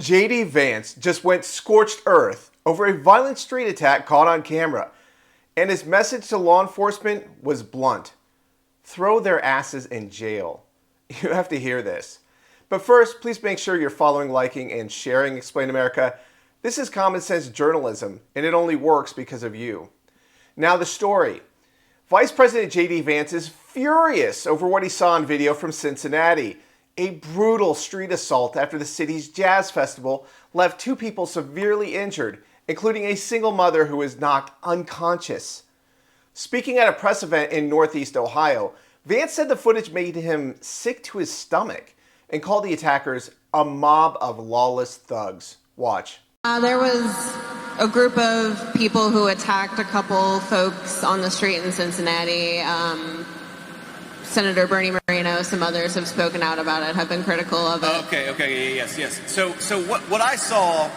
JD Vance just went scorched earth over a violent street attack caught on camera, and his message to law enforcement was blunt. Throw their asses in jail. You have to hear this. But first, please make sure you're following, liking, and sharing Explain America. This is common sense journalism, and it only works because of you. Now the story. Vice President JD Vance is furious over what he saw on video from Cincinnati. A brutal street assault after the city's jazz festival left 2 people severely injured, including a single mother who was knocked unconscious. Speaking at a press event in Northeast Ohio, Vance said the footage made him sick to his stomach and called the attackers a mob of lawless thugs. Watch. There was a group of people who attacked a couple folks on the street in Cincinnati. Senator Bernie Moreno, some others have spoken out about it, have been critical of it. Yes. So what I saw,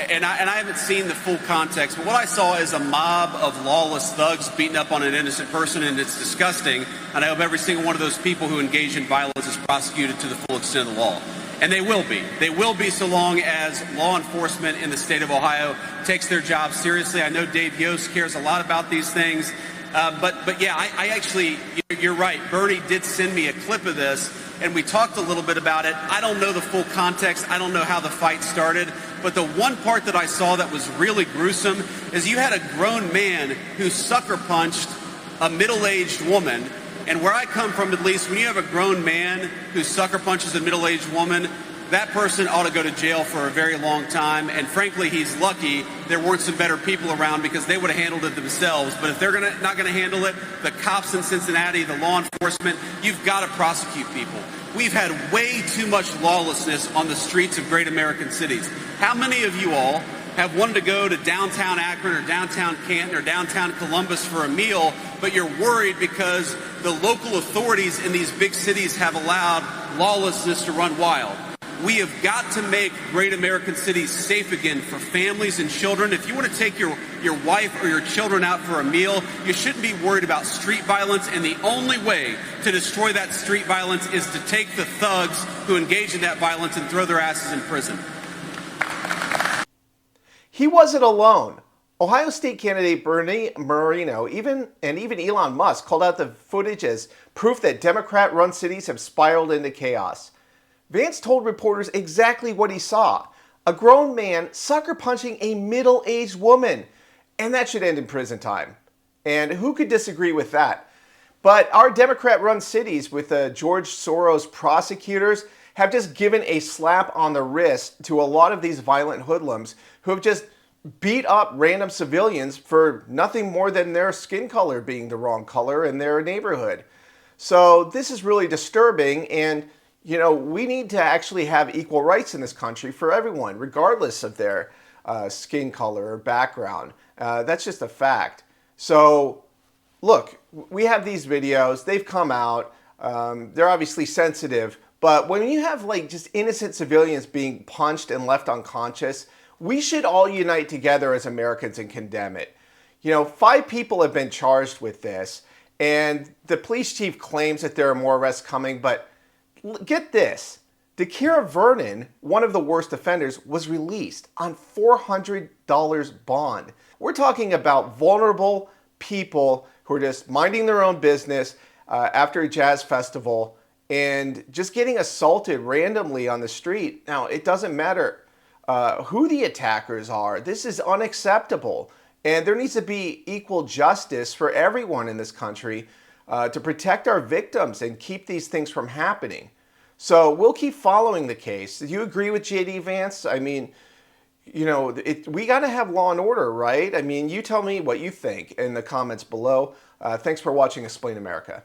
and I haven't seen the full context, but what I saw is a mob of lawless thugs beating up on an innocent person, and it's disgusting. And I hope every single one of those people who engage in violence is prosecuted to the full extent of the law. And they will be. They will be so long as law enforcement in the state of Ohio takes their job seriously. I know Dave Yost cares a lot about these things. But yeah, I actually, you're right. Bernie did send me a clip of this, and we talked a little bit about it. I don't know the full context. I don't know how the fight started. But the one part that I saw that was really gruesome is you had a grown man who sucker punched a middle-aged woman. And where I come from, at least, when you have a grown man who sucker punches a middle-aged woman, that person ought to go to jail for a very long time. And frankly, he's lucky there weren't some better people around, because they would have handled it themselves. But if they're not going to handle it, the cops in Cincinnati, the law enforcement, you've got to prosecute people. We've had way too much lawlessness on the streets of great American cities. How many of you all have wanted to go to downtown Akron or downtown Canton or downtown Columbus for a meal, but you're worried because the local authorities in these big cities have allowed lawlessness to run wild? We have got to make great American cities safe again for families and children. If you want to take your wife or your children out for a meal, you shouldn't be worried about street violence. And the only way to destroy that street violence is to take the thugs who engage in that violence and throw their asses in prison. He wasn't alone. Ohio State candidate Bernie Moreno, even Elon Musk, called out the footage as proof that Democrat-run cities have spiraled into chaos. Vance told reporters exactly what he saw. A grown man sucker punching a middle-aged woman. And that should end in prison time. And who could disagree with that? But our Democrat-run cities with George Soros prosecutors have just given a slap on the wrist to a lot of these violent hoodlums who have just beat up random civilians for nothing more than their skin color being the wrong color in their neighborhood. So this is really disturbing, and you know, we need to actually have equal rights in this country for everyone, regardless of their skin color or background. That's just a fact. So, look, we have these videos. They've come out. They're obviously sensitive. But when you have, like, just innocent civilians being punched and left unconscious, we should all unite together as Americans and condemn it. You know, 5 people have been charged with this. And the police chief claims that there are more arrests coming, but get this, Dakira Vernon, one of the worst offenders, was released on $400 bond. We're talking about vulnerable people who are just minding their own business after a jazz festival and just getting assaulted randomly on the street. Now, it doesn't matter who the attackers are. This is unacceptable. And there needs to be equal justice for everyone in this country to protect our victims and keep these things from happening. So we'll keep following the case. Do you agree with JD Vance? I mean, you know, we got to have law and order, right? I mean, you tell me what you think in the comments below. Thanks for watching Explain America.